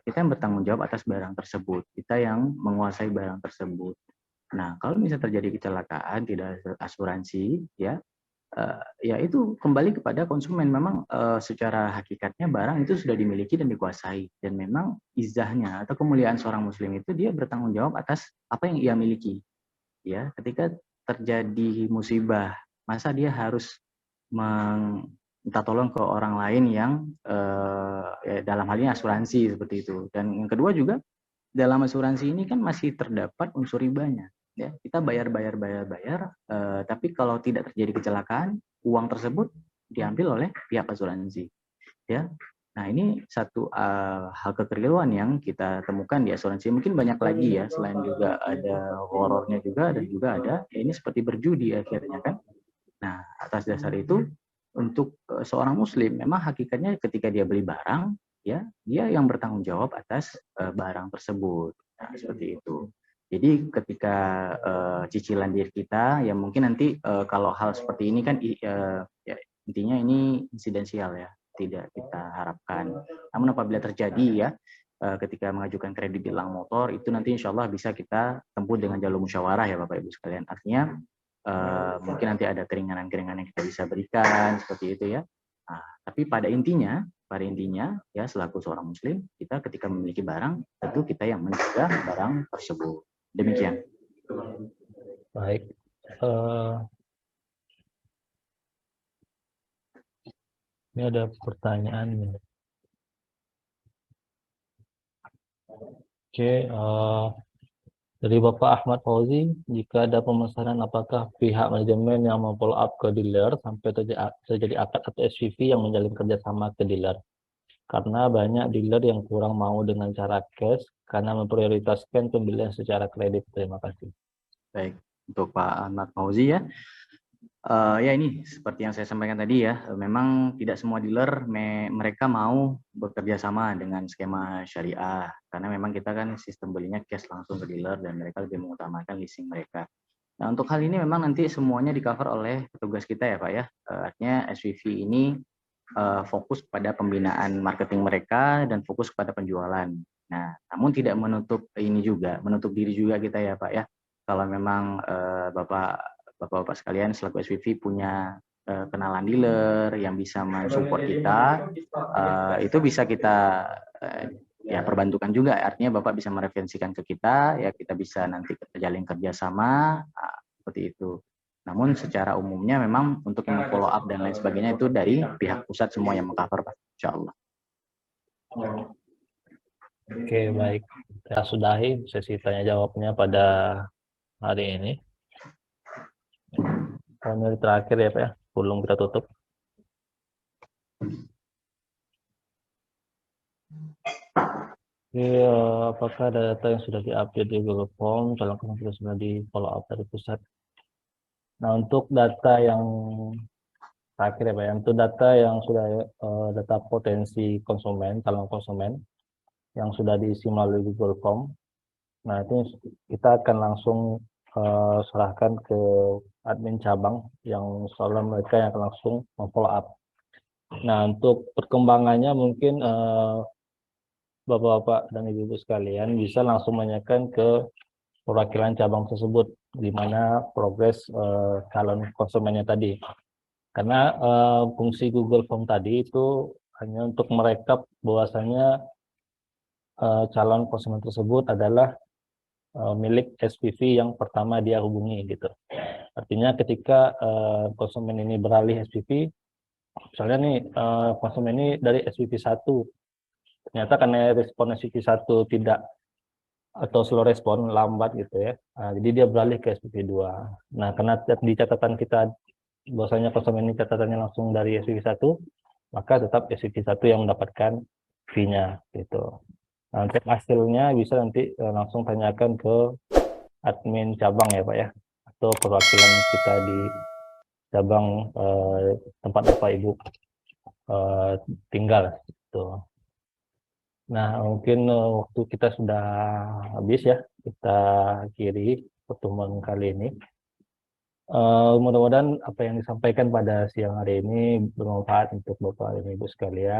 kita yang bertanggung jawab atas barang tersebut, kita yang menguasai barang tersebut. Nah, kalau misalnya terjadi kecelakaan, tidak ada asuransi, ya itu kembali kepada konsumen. Memang secara hakikatnya barang itu sudah dimiliki dan dikuasai, dan memang izahnya atau kemuliaan seorang muslim itu dia bertanggung jawab atas apa yang ia miliki. Ya, ketika terjadi musibah, masa dia harus minta tolong ke orang lain yang ya dalam hal ini asuransi seperti itu. Dan yang kedua juga dalam asuransi ini kan masih terdapat unsur ribanya. Ya, kita bayar, tapi kalau tidak terjadi kecelakaan, uang tersebut diambil oleh pihak asuransi. Ya, nah ini satu hal kekeliruan yang kita temukan di asuransi. Mungkin banyak lagi ya, selain juga ada horornya juga, dan juga ada ya ini seperti berjudi akhirnya kan. Nah, atas dasar itu untuk seorang muslim memang hakikatnya ketika dia beli barang, ya dia yang bertanggung jawab atas barang tersebut. Nah, seperti itu. Jadi ketika cicilan diri kita, ya mungkin nanti kalau hal seperti ini kan ya, intinya ini insidensial ya, tidak kita harapkan. Namun apabila terjadi ya, ketika mengajukan kredit di Lang Motor, itu nanti insya Allah bisa kita tempuh dengan jalur musyawarah ya Bapak Ibu sekalian. Artinya mungkin nanti ada keringanan-keringanan yang kita bisa berikan seperti itu ya. Nah, tapi pada intinya ya selaku seorang muslim, kita ketika memiliki barang, tentu kita yang menjaga barang tersebut. Demikian. Baik. Ini ada pertanyaan. Oke, dari Bapak Ahmad Fauzi, jika ada pemesanan, apakah pihak manajemen yang memfollow up ke dealer sampai terjadi akad atau SPV yang menjalin kerjasama ke dealer? Karena banyak dealer yang kurang mau dengan cara cash karena memprioritaskan pembelian secara kredit. Terima kasih. Baik, untuk Pak Ahmad Fauzi ya. Ya ini seperti yang saya sampaikan tadi ya, memang tidak semua dealer mereka mau bekerja sama dengan skema syariah, karena memang kita kan sistem belinya cash langsung ke dealer dan mereka lebih mengutamakan leasing mereka. Nah, untuk hal ini memang nanti semuanya di cover oleh petugas kita ya Pak ya. Artinya SPV ini fokus pada pembinaan marketing mereka dan fokus pada penjualan. Nah, namun tidak menutup diri juga kita ya Pak ya. Kalau memang Bapak-bapak sekalian selaku SPV punya kenalan dealer yang bisa mensupport kita, itu bisa kita ya perbantukan juga. Artinya Bapak bisa mereferensikan ke kita, ya kita bisa nanti terjalin kerjasama seperti itu. Namun secara umumnya memang untuk yang follow up dan lain sebagainya itu dari pihak pusat semua yang mengcover Pak, insya Allah. Oke, baik. Kita sudahi sesi tanya jawabnya pada hari ini. Ini terakhir ya Pak ya, sebelum kita tutup. Oke, apakah ada data yang sudah diupdate di Google Form, calon konsumen sudah di follow up dari pusat? Nah, untuk data yang terakhir ya Pak ya, untuk data yang sudah data potensi konsumen, calon konsumen yang sudah diisi melalui Google Form, nah itu kita akan langsung serahkan ke admin cabang yang selalu mereka yang akan langsung memfollow up. Nah, untuk perkembangannya mungkin Bapak-bapak dan Ibu-ibu sekalian bisa langsung menanyakan ke perwakilan cabang tersebut di mana progres calon konsumennya tadi. Karena fungsi Google Form tadi itu hanya untuk merekap bahwasanya calon konsumen tersebut adalah milik SPV yang pertama dia hubungi gitu. Artinya ketika konsumen ini beralih SPV, misalnya nih konsumen ini dari SPV 1, ternyata karena respon SPV 1 tidak atau slow respon, lambat gitu ya. Jadi dia beralih ke SPV 2. Nah, karena di catatan kita bahwasanya konsumen ini catatannya langsung dari SPV 1, maka tetap SPV 1 yang mendapatkan fee-nya gitu. Nah, untuk hasilnya bisa nanti langsung tanyakan ke admin cabang ya Pak ya, atau perwakilan kita di cabang tempat Bapak Ibu tinggal gitu. Nah, mungkin waktu kita sudah habis ya, kita akhiri pertemuan kali ini. Mudah-mudahan apa yang disampaikan pada siang hari ini bermanfaat untuk Bapak dan Ibu sekalian.